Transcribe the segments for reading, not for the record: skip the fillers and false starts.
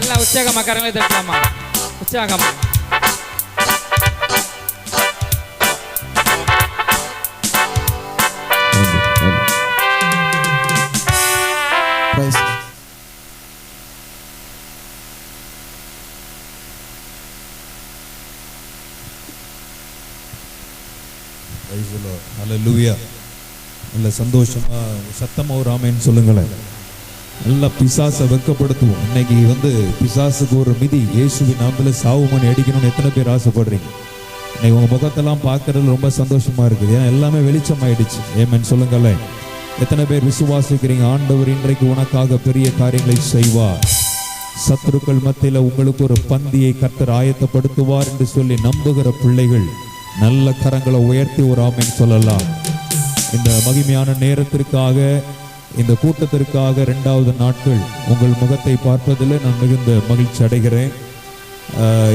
எல்லாம் உற்சாகமா கரங்களை தட்டலாமா? உற்சாகமா. ஹல்லேலூயா. நல்ல சந்தோஷமா சத்தமா ஒரு ஆமென் சொல்லுங்களேன். நல்லா பிசாசை வெட்கப்படுத்துவோம். இன்னைக்கு பிசாசுக்கு ஒரு மிதி இயேசுவின் நாமத்துல சாவு மணி அடிக்கணும்னு எத்தனை பேர் ஆசைப்படுறீங்க? இன்னைக்கு உங்க முகத்தெல்லாம் பார்க்கறது ரொம்ப சந்தோஷமா இருக்குது. ஏன்னா எல்லாமே வெளிச்சம் ஆயிடுச்சு. ஆமென் சொல்லுங்களேன். எத்தனை பேர் விசுவாசிக்கிறீங்க? ஆண்டவர் இன்றைக்கு உனக்காக பெரிய காரியங்களை செய்வார். சத்துருக்கள் மத்தியில உங்களுக்கு ஒரு பந்தியை கர்த்தர் ஆயத்தப்படுத்துவார் என்று சொல்லி நம்புகிற பிள்ளைகள் நல்ல கரங்களை உயர்த்தி ஒரு ஆமென் சொல்லலாம். இந்த மகிமையான நேரத்திற்காக, இந்த கூட்டத்திற்காக 2வது நாட்கள் உங்கள் முகத்தை பார்ப்பதில் நான் மிகுந்த மகிழ்ச்சி அடைகிறேன்.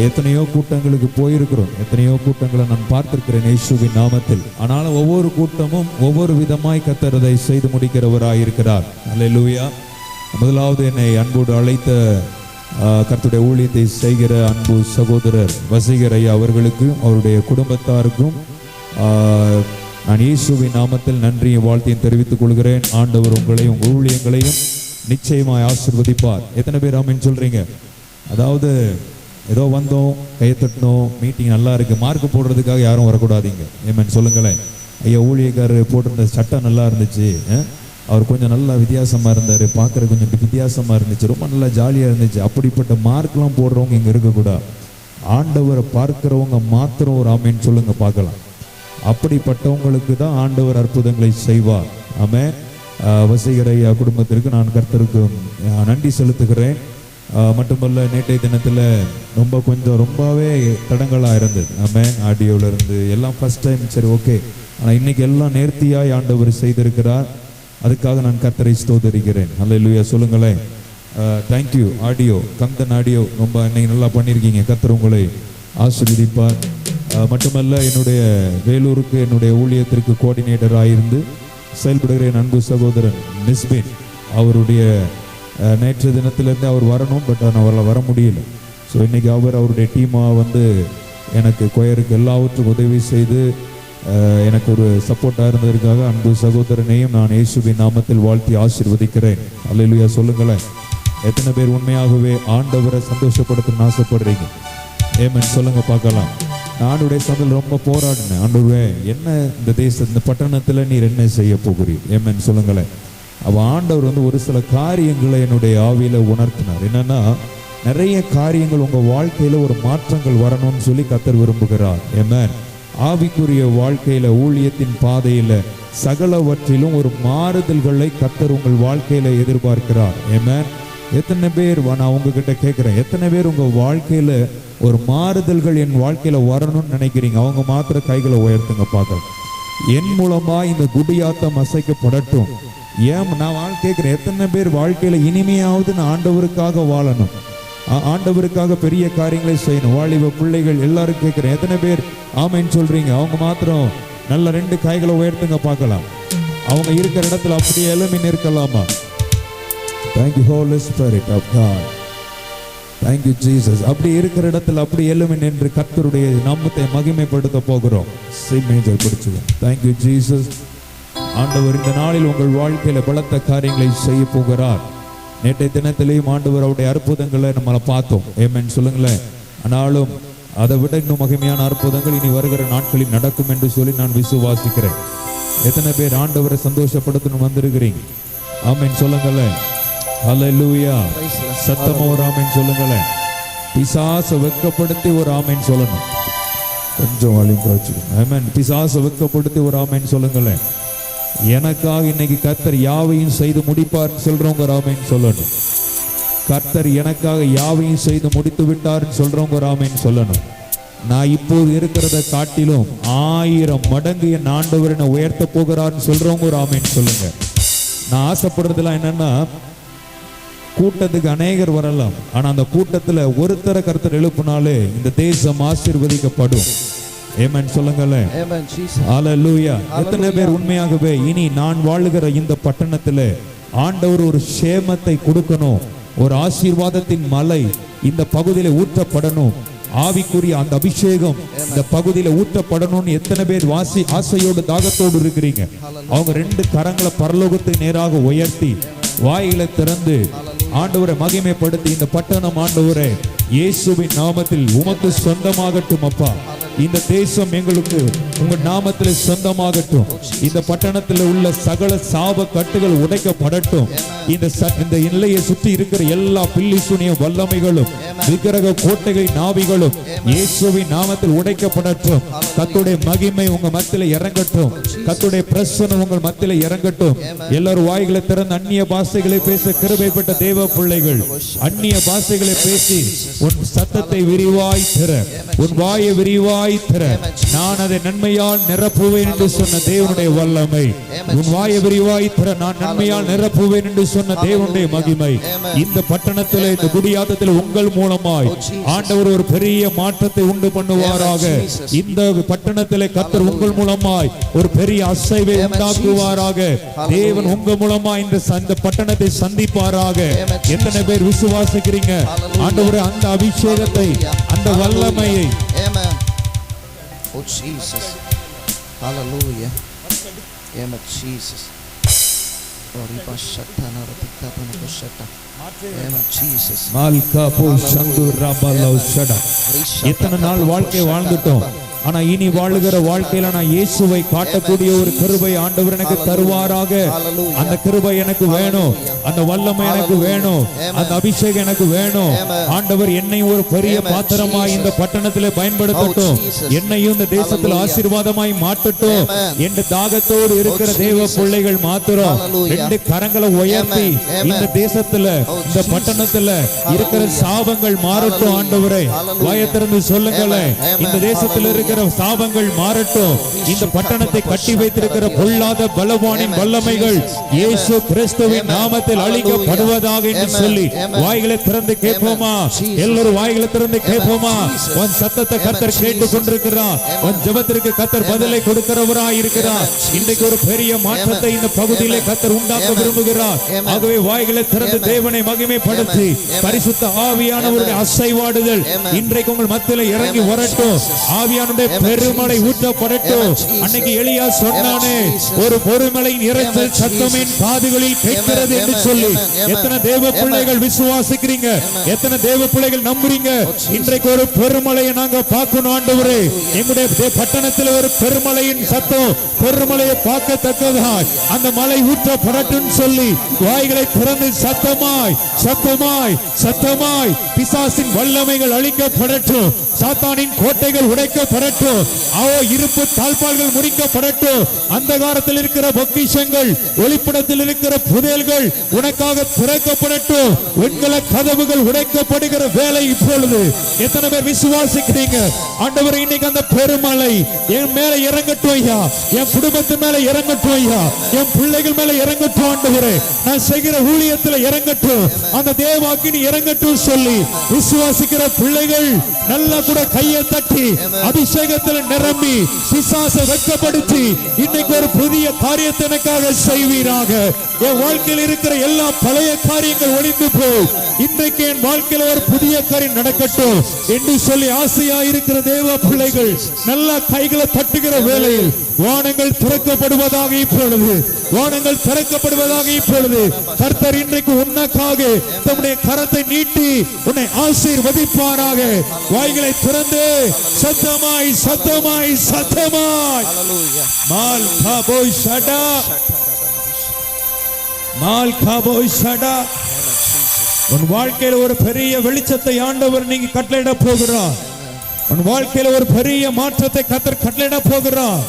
எத்தனையோ கூட்டங்களுக்கு போயிருக்கிறோம், எத்தனையோ கூட்டங்களை நான் பார்த்திருக்கிறேன் இயேசுவின் நாமத்தில். ஆனாலும் ஒவ்வொரு கூட்டமும் ஒவ்வொரு விதமாய் கர்த்தர் அதை செய்து முடிக்கிறவராயிருக்கிறார். அல்லேலூயா. முதலாவது என்னை அன்போடு அழைத்த கர்த்தருடைய ஊழியத்தை செய்கிற அன்பு சகோதரர் வசீகர் ஐயா அவர்களுக்கும் அவருடைய குடும்பத்தாருக்கும் நான் இயேசுவின் நாமத்தில் நன்றியும் வாழ்த்தையும் தெரிவித்துக் கொள்கிறேன். ஆண்டவர் உங்களையும் உங்கள் ஊழியங்களையும் நிச்சயமாய் ஆசீர்வதிப்பார். எத்தனை பேர் ஆமென் சொல்றீங்க? அதாவது ஏதோ வந்தோம், கையை தட்டணும், மீட்டிங் நல்லா இருக்கு, மார்க் போடுறதுக்காக யாரும் வரக்கூடாதீங்க. ஆமென் சொல்லுங்களேன். ஐயா ஊழியக்காரர் போட்டிருந்த சட்டம் நல்லா இருந்துச்சு, அவர் கொஞ்சம் நல்லா வித்தியாசமாக இருந்தார், பார்க்குற கொஞ்சம் வித்தியாசமாக இருந்துச்சு, ரொம்ப நல்லா ஜாலியாக இருந்துச்சு, அப்படிப்பட்ட மார்க்லாம் போடுறவங்க இங்கே இருக்கக்கூடாது. ஆண்டவரை பார்க்குறவங்க மாத்திரம் ஒரு ஆமென் சொல்லுங்க பார்க்கலாம். அப்படிப்பட்டவங்களுக்கு தான் ஆண்டவர் அற்புதங்களை செய்வார். ஆமென். வசீகர் ஐயா குடும்பத்திற்கு நான் கர்த்தருக்கு நன்றி செலுத்துகிறேன். மட்டுமல்ல, நேற்றைய தினத்தில் ரொம்பவே தடங்களாக இருந்தது. ஆமென். ஆடியோவில் இருந்து எல்லாம் ஃபர்ஸ்ட் டைம் சரி ஓகே, ஆனால் இன்னைக்கு எல்லாம் நேர்த்தியாய் ஆண்டவர் செய்திருக்கிறார். அதுக்காக நான் கர்த்தரை ஸ்தோத்திரிக்கிறேன். அல்லேலூயா சொல்லுங்களேன். தேங்க்யூ ஆடியோ, கந்தன் ஆடியோ, ரொம்ப இன்னைக்கு நல்லா பண்ணியிருக்கீங்க. கர்த்தர் உங்களை ஆசீர்வதிப்பார். மட்டுமல்ல, என்னுடைய வேலூருக்கு என்னுடைய ஊழியத்திற்கு கோஆர்டினேட்டராக இருந்து செயல்படுகிற என் அன்பு சகோதரன் மிஸ்பின், அவருடைய நேற்று தினத்திலேருந்து அவர் வரணும், பட் அவரால் வர முடியல. ஸோ இன்னைக்கு அவருடைய டீமாக எனக்கு கொயருக்கு எல்லாவற்றுக்கும் உதவி செய்து எனக்கு ஒரு சப்போர்ட்டாக இருந்ததற்காக அன்பு சகோதரனையும் நான் இயேசுவின் நாமத்தில் வாழ்த்தி ஆசீர்வதிக்கிறேன். அல்லேலூயா சொல்லுங்களேன். எத்தனை பேர் உண்மையாகவே ஆண்டவரை சந்தோஷப்படுத்தணும்னு ஆசைப்படுறீங்க? ஆமென் சொல்லுங்க பார்க்கலாம். ஆண்டவருடைய சந்தில் ரொம்ப போராடினேன். ஆண்டவரே, என்ன இந்த பட்டணத்தில் நீர் என்ன செய்ய போகிறீர்? ஆமென் சொல்லுங்களேன். ஆண்டவர் ஒரு சில காரியங்களை என்னுடைய ஆவியில உணர்த்தினார். என்னன்னா, நிறைய காரியங்கள் உங்க வாழ்க்கையில ஒரு மாற்றங்கள் வரணும்னு சொல்லி கர்த்தர் விரும்புகிறார். ஆமென். ஆவிக்குரிய வாழ்க்கையில, ஊழியத்தின் பாதையில, சகலவற்றிலும் ஒரு மாறுதல்களை கர்த்தர் உங்கள் வாழ்க்கையில எதிர்பார்க்கிறார். ஆமென். எத்தனை பேர், நான் உங்ககிட்ட கேட்கிறேன், எத்தனை பேர் உங்க வாழ்க்கையில ஒரு மாறுதல்கள் என் வாழ்க்கையில வரணும்னு நினைக்கிறீங்க? அவங்க மாத்திர கைகளை உயர்த்துங்க பார்க்கலாம். என் மூலமா இந்த குடியாத்தம் அசைக்கப்படட்டும். நான் கேட்கிறேன், எத்தனை பேர் வாழ்க்கையில இனிமையாவது நான் ஆண்டவருக்காக வாழணும், ஆண்டவருக்காக பெரிய காரியங்களை செய்யணும்? வாலிப பிள்ளைகள் எல்லாரும் கேட்கிறேன், எத்தனை பேர் ஆமென் சொல்றீங்க? அவங்க மாத்திரம் நல்ல 2 கைகளை உயர்த்துங்க பார்க்கலாம். அவங்க இருக்கிற இடத்துல அப்படியே எழும்பி நிற்கலாமா? Thank you Holy Spirit of God. Thank you Jesus. அப்படி இருக்கிற இடத்துல அப்படி எழும்பி நின்று கர்த்தருடைய நாமத்தை மகிமைப்படுத்த போகிறோம். சி மேஜர் பிடிச்சுக்கோங்க. Thank you Jesus. ஆண்டவர் இந்த நாளில் உங்கள் வாழ்க்கையில பலத்த காரியங்களை செய்ய போகிறார். நேற்றைய தினத்திலேயும் ஆண்டவர் அவருடைய அற்புதங்களை நம்மளை பார்த்தோம். ஆமென் சொல்லுங்களேன். ஆனாலும் அதை விட இன்னும் மகிமையான அற்புதங்கள் இனி வருகிற நாட்களில் நடக்கும் என்று சொல்லி நான் விசுவாசிக்கிறேன். எத்தனை பேர் ஆண்டவரை சந்தோஷப்படுத்தணும் வந்திருக்கிறீங்க? ஆமென் சொல்லுங்களேன். ஹல்லேலூயா. சத்தமா ஒரு ஆமென் சொல்லுங்களேன். பிசாசை வெட்கப்படுத்தி ஒரு ஆமென் சொல்லணும். கொஞ்சம் வால்யூம் குறைச்சுக்கோங்க. ஆமென். பிசாசை வெட்கப்படுத்தி ஒரு ஆமென் சொல்லுங்களேன். எனக்காக இன்னைக்கு கர்த்தர் யாவையும் செய்து முடிப்பார் சொல்றவங்க ஆமென் சொல்லணும். கர்த்தர் எனக்காக யாவையும் செய்து முடித்து விட்டார்னு சொல்றவங்க ஆமென் சொல்லணும். நான் இப்போது இருக்கிறத காட்டிலும் 1000 மடங்கு என் ஆண்டவர் என்னை உயர்த்த போகிறார்னு சொல்றவங்க ஒரு ஆமென் சொல்லுங்க. நான் ஆசைப்படுறதுலாம் என்னன்னா, கூட்டத்துக்கு அநேகர் வரலாம், ஆனா அந்த கூட்டத்துல ஒருத்தர கர்த்தர் எழுப்பினாலே இந்த தேசம் ஆசீர்வதிக்கப்படும். ஆமென் சொல்லுங்களேன். ஹல்லேலூயா. எத்தனை பேர் உண்மையாகவே இனி நான் வாழுகிற இந்த பட்டணத்துல ஆண்டவர் ஒரு சேமத்தை கொடுக்கணும், ஒரு ஆசீர்வாதத்தின் மலை இந்த பகுதியில ஊற்றப்படணும். ஆவிக்குரிய அந்த அபிஷேகம் இந்த பகுதியில ஊற்றப்படணும்னு எத்தனை பேர் ஆசையோடு தாகத்தோடு இருக்கிறீங்க? அவங்க 2 கரங்களை பரலோகத்துக்கு நேராக உயர்த்தி வாயிலை திறந்து ஆண்டவரை மகிமைப்படுத்தி, இந்த பட்டணம் ஆண்டவரே இயேசுவின் நாமத்தில் உமக்கு சொந்தமாகட்டும் அப்பா. இந்த தேசம் எங்களுக்கு உங்க நாமத்தில் சொந்தமாகட்டும். இந்த பட்டணத்தில் உள்ள சகல சாப கட்டுகள் உடைக்கப்படட்டும். இந்த எல்லையை சுற்றி இருக்கிற எல்லா பில்லி சூனிய வல்லமைகளும் விக்கிரக கோட்டைகள் நாவிகளும் இயேசுவின் நாமத்தில் உடைக்கப்படட்டும். கர்த்தருடைய மகிமை உங்க மத்தியில இறங்கட்டும். கர்த்தருடைய பிரசன்னம் உங்கள் மத்தியில இறங்கட்டும். எல்லாரும் வாய்களை திறந்து அந்நிய பாஷைகளை பேச கிருபை பெற்ற தேவ பிள்ளைகள் அந்நிய பாஷைகளை பேசி உன் சத்தத்தை விரிவாய் திற, உன் வாயை விரிவாய் திற. நான் அதை நன்மையால் நிரப்புவேன் என்று சொன்ன தேவனுடைய வல்லமை. உன் வாயை விரிவாய் திற, நான் நன்மையால் நிரப்புவேன் என்று சொன்ன தேவனுடைய மகிமை இந்த பட்டணத்தில், இந்த குடியாத்தத்தில் உங்கள் மூலமாய் ஆண்டவர் ஒரு பெரிய மாற்றத்தை உண்டு பண்ணுவாராக. இந்த பட்டணத்திலே கர்த்தர் உங்கள் மூலமாய் ஒரு பெரிய அசைவை உண்டாக்குவாராக. தேவன் உங்க மூலமாய் இந்த பட்டணத்தை சந்திப்பாராக. எத்தனை பேர் விசுவாசிக்கிறீங்க ஆண்டவரே அந்த அபிஷேகத்தை, அந்த வல்லமையை? Oh Jesus, hallelujah, amen Jesus. Oriba shatana ratika panaku shata, amen Jesus. Malka po shandu rabalau shada. எத்தனை நாள் வாழ்க்கை வாழ்ந்துட்டோம், ஆனா இனி வாழுகிற வாழ்க்கையில நான் இயேசுவை காட்டக்கூடிய ஒரு கிருபை ஆண்டவர் எனக்கு தருவாராக. அந்த கிருபை எனக்கு வேணும், அந்த வல்லமை எனக்கு வேணும், அந்த அபிஷேகம் எனக்கு வேணும். ஆண்டவர் என்னை ஒரு பெரிய பாத்திரமாய் இந்த பட்டணத்திலே பயன்படுத்தட்டும். என்னையும் இந்த தேசத்தில் ஆசீர்வாதமாய் மாற்றட்டும் என்று தாகத்தோடு இருக்கிற தேவ பிள்ளைகள் மாத்திரம் 2 கரங்களை உயர்த்தி இந்த தேசத்துல, இந்த பட்டணத்துல இருக்கிற சாபங்கள் மாறட்டும். ஆண்டவரே வாயை திறந்து சொல்லுங்களேன், இந்த தேசத்தில் இருக்கிற சாபங்கள் மாறட்டும். இந்த பட்டணத்தை கட்டி வைத்திருக்கிற பொல்லாத பலவானின் வல்லமைகள் இயேசு கிறிஸ்துவின் நாமத்தில் அழிக்கப்படுவதாக என்று சொல்லி வாய்களை திறந்து கேட்போமா? எல்லாரும் வாய்களை திறந்து கேட்போமா? உன் சத்தத்தை கர்த்தர் கேட்டுக் கொண்டிருக்கிறார். உன் ஜெபத்திற்கு கர்த்தர் பதிலை கொடுக்கிறவராய் இருக்கிறார். இன்றைக்கு ஒரு பெரிய மாற்றத்தை இந்த பகுதியிலே கர்த்தர் உண்டாக்க விரும்புகிறார். ஆகவே வாய்களை திறந்து தேவனை மகிமைப்படுத்தி பரிசுத்த ஆவியானவருடைய அசைவாடுதல் இன்றைக்கு உங்கள் மத்தியிலே இறங்கி வரட்டும். ஆவியானவருடைய பெருமழை ஊற்றப்படட்டும். அன்னைக்கு எலியா சொன்னானே, ஒரு பெருமழையின் இரைச்சல் சத்தம் என் காதுகளில் கேட்கிறது என்று சொல்லி. எத்தனை தேவ பிள்ளைகள் விசுவாசிக்கிறீங்க? எத்தனை தேவ பிள்ளைகள் நம்புறீங்க? இன்றைக்கு ஒரு பெருமழையை நாங்க பார்க்கணும் ஆண்டவரே. எங்களுடைய பட்டணத்தில் ஒரு பெருமழையின் சத்தம், பெருமழையை பார்க்கத்தக்கதாய் அந்த மழை ஊற்றப்படட்டும் சொல்லி வாய்களை திறந்து சத்தமாய் சத்தமாய் சத்தமாய் பிசாசின் வல்லமைகள் அழிக்கப்படட்டும். சாத்தானின் கோட்டைகள் உடைக்கப்படட்டும். இருப்பு தாழ்பால்கள் முடிக்கப்படட்டும். அந்தகாரத்தில் இருக்கிற பொக்கிஷங்கள், ஒளிப்படத்தில் இருக்கிற புதையல்கள் உனக்காக திறக்கப்படட்டும். வெண்கல கதவுகள் உடைக்கப்படுகிற வேலை இப்பொழுது. எத்தனை பேர் விசுவாசிக்கிறீங்க? ஆண்டவரே இன்னைக்கு அந்த பெருமழை என் மேல இறங்கட்டும் ஐயா, என் குடும்பத்து மேல இறங்கட்டும் ஐயா, என் பிள்ளைகள் மேல இறங்கட்டும் ஆண்டவரே, நான் செய்கிற ஊழியத்தில் இறங்கட்டும், அந்த தேவாக்கினி இறங்கட்டும் சொல்லி விசுவாசிக்கிற பிள்ளைகள் நல்லா கூட கையை தட்டி அபிஷேகத்தில் நிரம்பி பிசாசை வெட்கப்படுத்தி இன்னைக்கு ஒரு புதிய காரியத்தை எனக்காக செய்வீராக. என் வாழ்க்கையில் இருக்கிற எல்லா பழைய காரியங்கள் ஒளிந்து போய் இன்றைக்கு என் வாழ்க்கையில ஒரு புதிய காரியம் நடக்கட்டும் என்று சொல்லி ஆசையா இருக்கிற தேவ பிள்ளைகள் நல்ல கைகளை தட்டுகிற வேளையில் வானங்கள் திறக்கப்படுவதாக இப்பொழுது, வானங்கள் திறக்கப்படுவதாக இப்பொழுது. கர்த்தர் இன்றைக்கு உனக்காக தம்முடைய கரத்தை நீட்டி உன்னை ஆசீர்வதிப்பாராக. வாய்களை திறந்து சத்தமாய் சத்தமாய் சத்தமாய் மால் காபோய் ஷடா, மால் காபோய் ஷடா. உன் வாழ்க்கையில ஒரு பெரிய வெளிச்சத்தை ஆண்டவர் நீங்க கட்டளையிட போகிறார். உன் வாழ்க்கையில ஒரு பெரிய மாற்றத்தை கர்த்தர் கட்டளையிட போகிறார்.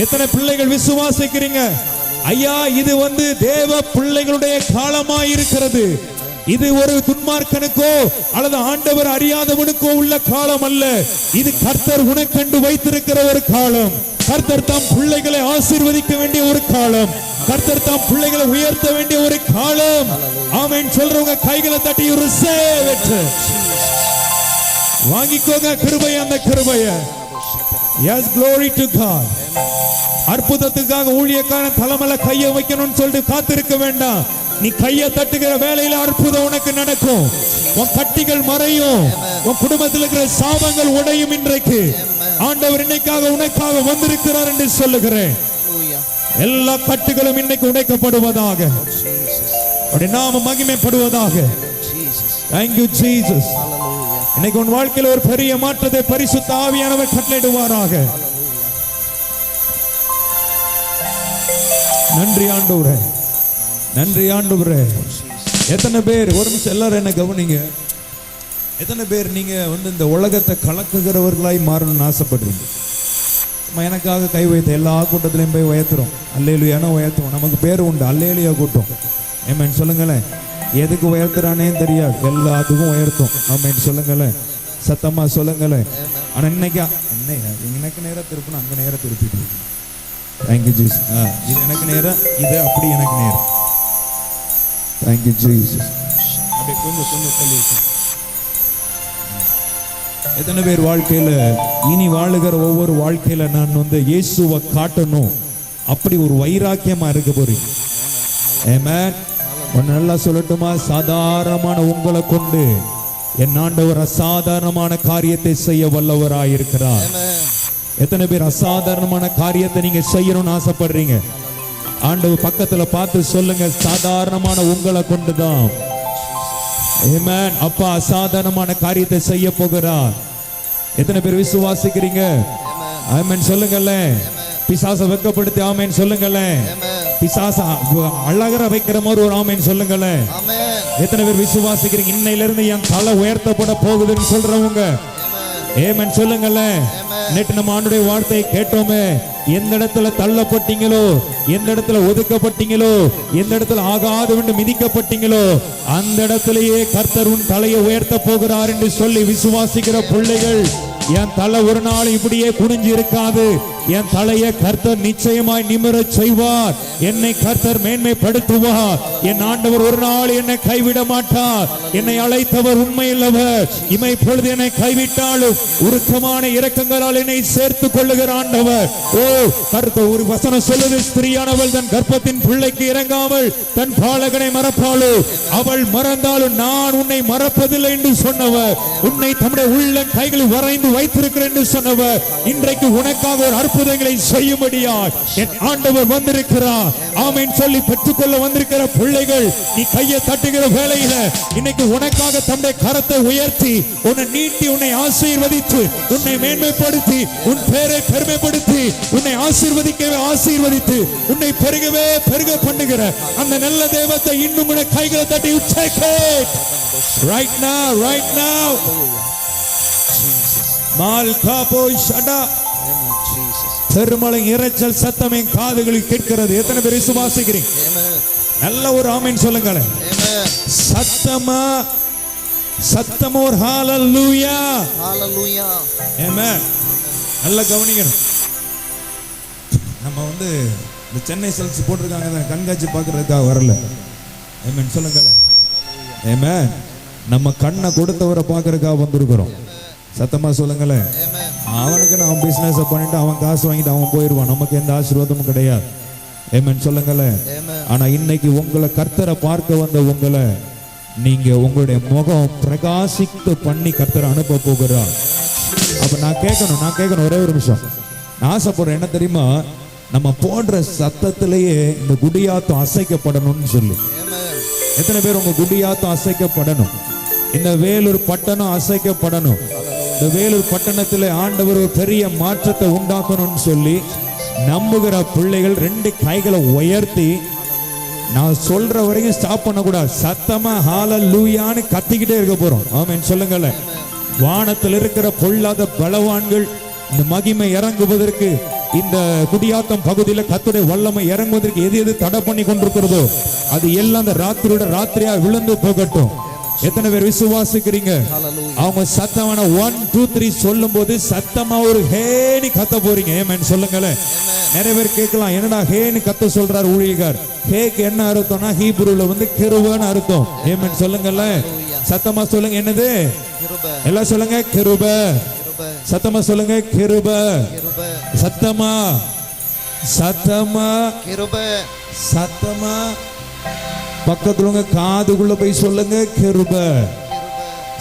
எத்தனை பிள்ளைகள் விசுவாசிக்கிறீங்க? ஐயா, இது தேவ பிள்ளைகளுடைய காலமாய் இருக்கிறது. இது ஒரு துன்மார்க்கனுக்கோ அல்லது ஆண்டவர் அறியாதவனுக்கோ உள்ள காலம் அல்ல. இது கர்த்தர் உனக்கென்று வைத்திருக்கிற ஒரு காலம். கர்த்தர் தாம் பிள்ளைகளை ஆசீர்வதிக்க வேண்டிய ஒரு காலம். கர்த்தர் தாம் பிள்ளைகளை உயர்த்த வேண்டிய ஒரு காலம். ஆமென் சொல்றவங்க கைகளை தட்டி வாங்கிக்கோங்க கிருபை, அந்த கிருபைய. Yes, glory to God. அற்புதத்துக்காக ஊழியக்காரன் தலைமையில கையை வைக்கணும்னு சொல்லிட்டு காத்திருக்க வேண்டாம். நீ கையை தட்டுகிற வேலையில அற்புதம் உனக்கு நடக்கும். உன் கட்டிகள் மறையும், உன் குடும்பத்தில் இருக்கிற சாபங்கள் உடையும். இன்றைக்கு ஆண்டவர் இன்னைக்காக உனக்காக வந்திருக்கிறார் என்று சொல்லுகிறேன். எல்லா கட்டுகளும் இன்னைக்கு உடைக்கப்படுவதாக, அவருடைய நாமம் மகிமைப்படுவதாக. Thank you Jesus. இன்னைக்கு உன் வாழ்க்கையில் ஒரு பெரிய மாற்றத்தை பரிசுத்த ஆவியானவர் கட்டளையிடுவாராக. நன்றி ஆண்டவரே, நன்றி ஆண்டவரே. எத்தனை பேர், ஒரு நிமிஷம் எல்லாரும் என்ன கவனிங்க, எத்தனை பேர் நீங்க இந்த உலகத்தை கலக்குகிறவர்களாய் மாறணும்னு ஆசைப்படுறீங்க? எனக்காக கை வைத்த எல்லா கூட்டத்திலையும் போய் உயர்த்துறோம். அல்லேலூயானா உயர்த்துவோம். நமக்கு பேர் உண்டு, அல்லேலூயா கூட்டம். ஆமென் சொல்லுங்களேன். எதுக்கு உயர்த்துறானே தெரியாது, எல்லாத்துக்கும் உயர்த்தும். ஆமென் சொல்லுங்களேன், சத்தமா சொல்லுங்களேன். ஆனா இன்னைக்கு எனக்கு நேரம் திருப்பணும், அங்க நேரம் திருப்பிட்டு. Thank you Jesus. இது எனக்கு நேரம், இது அப்படி எனக்கு நேரம். Thank you Jesus. அப்படியே கொஞ்சம் தள்ளி. எத்தனை பேர் வாழ்க்கையில இனி வாழுகிற ஒவ்வொரு வாழ்க்கையில நான் இயேசுவை காட்டணும், அப்படி ஒரு வைராக்கியமா இருக்க போறீங்க? ஆமென். ஒன்னு நல்லா சொல்லட்டுமா? சாதாரணமான உங்களை கொண்டு என் ஆண்டவர் அசாதாரணமான காரியத்தை செய்ய வல்லவராயிருக்கிறார். எத்தனை பேர் அசாதாரணமான காரியத்தை நீங்க செய்யணும்னு ஆசைப்படுறீங்க? ஆண்டவர் பக்கத்துல பார்த்து சொல்லுங்க, சாதாரணமான உங்களை கொண்டுதான் ஆமென் அப்பா அசாதாரணமான காரியத்தை செய்ய போகிறார். எத்தனை பேர் விசுவாசிக்கிறீங்க? ஆமென் சொல்லுங்கல்ல. பிசாசை வெட்கப்படுத்தி ஆமென் சொல்லுங்கல்ல. பிசாசை அழகர வைக்கிற மாதிரி ஒரு ஆமென் சொல்லுங்கல்ல. எத்தனை பேர் விசுவாசிக்கிறீங்க? இன்னையிலிருந்து என் தலை உயர்த்தப்பட போகுதுன்னு சொல்றவங்க ஆமென் சொல்லுங்கல்ல. நேற்று நம்ம ஆண்டுடைய வார்த்தையை கேட்டோமே, எந்த இடத்துல தள்ளப்பட்டீங்களோ, எந்த இடத்துல ஒதுக்கப்பட்டீங்களோ, எந்த இடத்துல ஆகாது என்று மிதிக்கப்பட்டீங்களோ, அந்த இடத்திலேயே கர்த்தர் உன் தலையை உயர்த்த போகிறார் என்று சொல்லி விசுவாசிக்கிற பிள்ளைகள், என் தலை ஒரு நாள் இப்படியே குனிஞ்சு இருக்காது, என் தலையை கர்த்தர் நிச்சயமாய் நிமிரச் செய்வார், என்னை கர்த்தர் மேன்மைப்படுத்துவார், என் ஆண்டவர் ஒரு நாள் என்னை கைவிட மாட்டார், என்னை அழைத்தவர் உண்மையுள்ளவர், இமை பொழுது என்னை கைவிட்டாலும் உருக்கமான இரக்கங்களால் என்னை சேர்த்துக் கொள்ளுகிற ஆண்டவர். ஓ கர்த்தர் ஒரு வசனம் சொல்லுது, ஸ்திரீயானவள் தன் கர்ப்பத்தின் பிள்ளைக்கு இறங்காமல் தன் பாலகனை மறப்பாளோ, அவள் மறந்தாலும் நான் உன்னை மறப்பதில்லை என்று சொன்னவர், உன்னை தம்முடைய உள்ள கைகளில் வரைந்து வைத்திருக்கிறேன் என்று சொன்னவர், இன்றைக்கு உனக்காக ஒரு அற்புதங்களை செய்யும்படியாய் என் ஆண்டவர் வந்திருக்கிறார். ஆமென் சொல்லி பெற்றுக்கொள்ள வந்திருக்கிற பிள்ளைகள், நீ கையை தட்டுகிற வேளையில இன்னைக்கு உனக்காக தம்முடைய கரத்தை உயர்த்தி உன்னை நீட்டி உன்னை ஆசீர்வதித்து உன்னை மேன்மைப்படுத்தி உன் பேரை பெருமைப்படுத்தி உன்னை ஆசீர்வதிக்கவே ஆசீர்வதித்து உன்னை பெருகவே பெருக பண்ணுகிற அந்த நல்ல தேவத்தை இன்னும் உன்னை கைகளை தட்டி right now, right now. பெருமழை இரைச்சல் சத்தம் என் காதுகளில் கேட்கிறது. எத்தனை பேர் விசுவாசிக்கிறீங்க? நல்ல ஒரு ஆமென் சொல்லுங்களேன். சத்தமா சத்தமா ஒரு ஹalleluya, ஹalleluya, ஆமென். நல்ல கவனிக்கணும். நம்ம இந்த சென்னை செல்ஸ் போட்டிருக்காங்க, கண்காட்சி பார்க்கறதுக்காக வரல. ஆமென் சொல்லுங்களேன். ஆமென். நம்ம கண்ணை கொடுத்தவரை பார்க்கறதுக்காக வந்திருக்கிறோம். சத்தமா சொல்லுங்களேன். அவனுக்கு அவன் பிசினஸ் பண்ணிட்டு அவன் காசு வாங்கிட்டு அவன் போயிடுவான், நமக்கு எந்த ஆசீர்வாதமும் கிடையாது. ஆமென் சொல்லுங்களேன். ஆனா இன்னைக்கு உங்களை கர்த்தரை பார்க்க வந்த உங்களை நீங்க உங்களுடைய முகம் பிரகாசித்து பண்ணி கர்த்தரை அனுப்ப போகிறார். அப்ப நான் கேட்கணும் ஒரே ஒரு நிமிஷம். நான் ஆசைப்படுறேன், என்ன தெரியுமா? நம்ம போடுற சத்தத்திலேயே இந்த குடியாத்தம் அசைக்கப்படணும்னு சொல்லி. எத்தனை பேர் உங்க குடியாத்தம் அசைக்கப்படணும்? இந்த வேலூர் பட்டணம் அசைக்கப்படணும். இந்த வேலூர் பட்டணத்தில் ஆண்டவர் ஒரு பெரிய மாற்றத்தை உண்டாக்கணும்னு சொல்லி நம்புகிற பிள்ளைகள் ரெண்டு கைகளை உயர்த்தி, நான் சொல்ற வரைக்கும் ஸ்டாப் பண்ணக்கூடாது, சத்தமா ஹalleluyaன்னு கத்திக்கிட்டே இருக்க போறோம். ஆமென் சொல்லுங்களேன். வானத்தில் இருக்கிற பொல்லாத பலவான்கள் இந்த மகிமை இறங்குவதற்கு, இந்த குடியாத்தம் பகுதியில் கர்த்தருடைய வல்லமை இறங்குவதற்கு எது எது தடை பண்ணி கொண்டிருக்கிறதோ அது எல்லாம் அந்த ராத்திரியோட ராத்திரியா விழுந்து போகட்டும். எத்தனை பேர் விசுவாசிக்கிறீங்க? அவங்க சத்தமான 1 2 3 சொல்லும் போது சத்தமா ஒரு ஹேனி கத்த போறீங்க. ஆமென் சொல்லுங்களேன். நிறைய பேர் கேட்கலாம், என்னடா ஹேனி கத்த சொல்றார் ஊழியக்கார்? ஹேக்கு என்ன அர்த்தம்னா ஹீப்ரூல கிருபைன்னு அர்த்தம். ஆமென் சொல்லுங்களேன். சத்தமா சொல்லுங்க, என்னது? எல்லாம் சொல்லுங்க, கிருபை. சத்தமா சொல்லுங்க, கிருபை. சத்தமா சத்தமா கிருபை. சத்தமா பக்கத்துல காதுக்குள்ள போய் சொல்லுங்க கிருபை.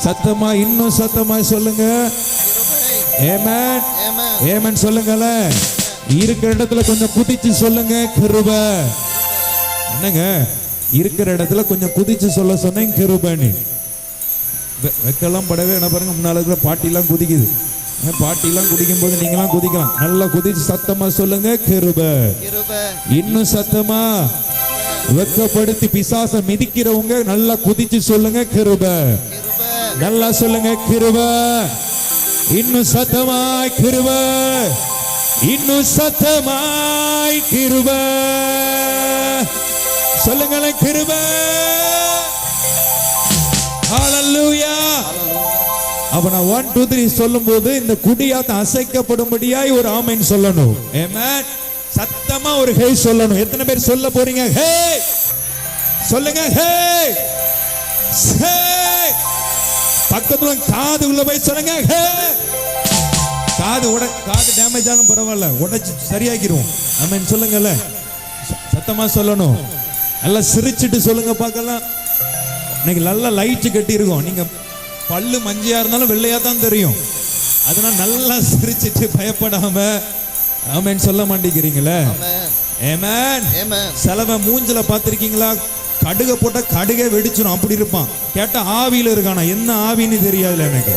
சத்தமா இன்னும் சத்தமா சொல்லுங்க ஆமென். ஆமென் சொல்லுங்கல. இருக்கிற இடத்துல கொஞ்சம் குதிச்சு சொல்லுங்க கிருபை. என்னங்க இருக்கிற இடத்துல கொஞ்சம் குதிச்சு சொல்ல சொன்னேன் கிருபைன்னு. வெக்கலாம் படவே என்ன பாருங்க, முன்னால இருக்கிற பாட்டிலாம் குதிக்குது. பாட்டிலாம் குதிக்கும் போது நீங்களாம் குதிக்கலாம். நல்லா குதிச்சு சத்தமா சொல்லுங்க கிருபை. இன்னும் சத்தமா. வெக்கப்படுத்தி பிசாச மிதிக்கிறவங்க நல்லா குதிச்சு சொல்லுங்க கிருபை. நல்லா சொல்லுங்க கிருபை. இன்னும் சத்தமாய் கிருபை. இன்னும் சத்தமாய் கிருபை சொல்லுங்களேன் கிருபை. ஹalleluya. அப்ப நான் 1 2 3 சொல்லும்போது இந்த குடியாத்த அசைக்கப்படும்படியாய் ஒரு ஆமென் சொல்லணும். ஆமென். சத்தமா ஒரு ஹே சொல்லணும். எத்தனை பேர் சொல்ல போறீங்க? ஹே சொல்லுங்க. ஹே ஹே. பக்கத்துல காது உள்ள போய் சொல்லுங்க ஹே. காது டேமேஜ் ஆனாலும் பரவாயில்ல, உடைச்சு சரியாக்கிடுவோம். ஆமென் சொல்லுங்கல்ல. சத்தமா சொல்லணும். நல்லா சிரிச்சிட்டு சொல்லுங்க பார்க்கலாம். இன்னைக்கு நல்லா லைட் கட்டி இருக்கும். நீங்க பல்லு மஞ்சையா இருந்தாலும் வெள்ளையா தான் தெரியும். அதனால நல்லா சிரிச்சிட்டு பயப்படாம ஆமென் சொல்ல மாட்டேங்கிறீங்களே. ஆமென். சிலவன் மூஞ்சில பார்த்திருக்கீங்களா? கடுக போட்ட கடுகே வெடிச்சிடும் அப்படி இருப்பான். கேட்டா ஆவியில இருக்கானா, என்ன ஆவின்னு தெரியாதுல எனக்கு.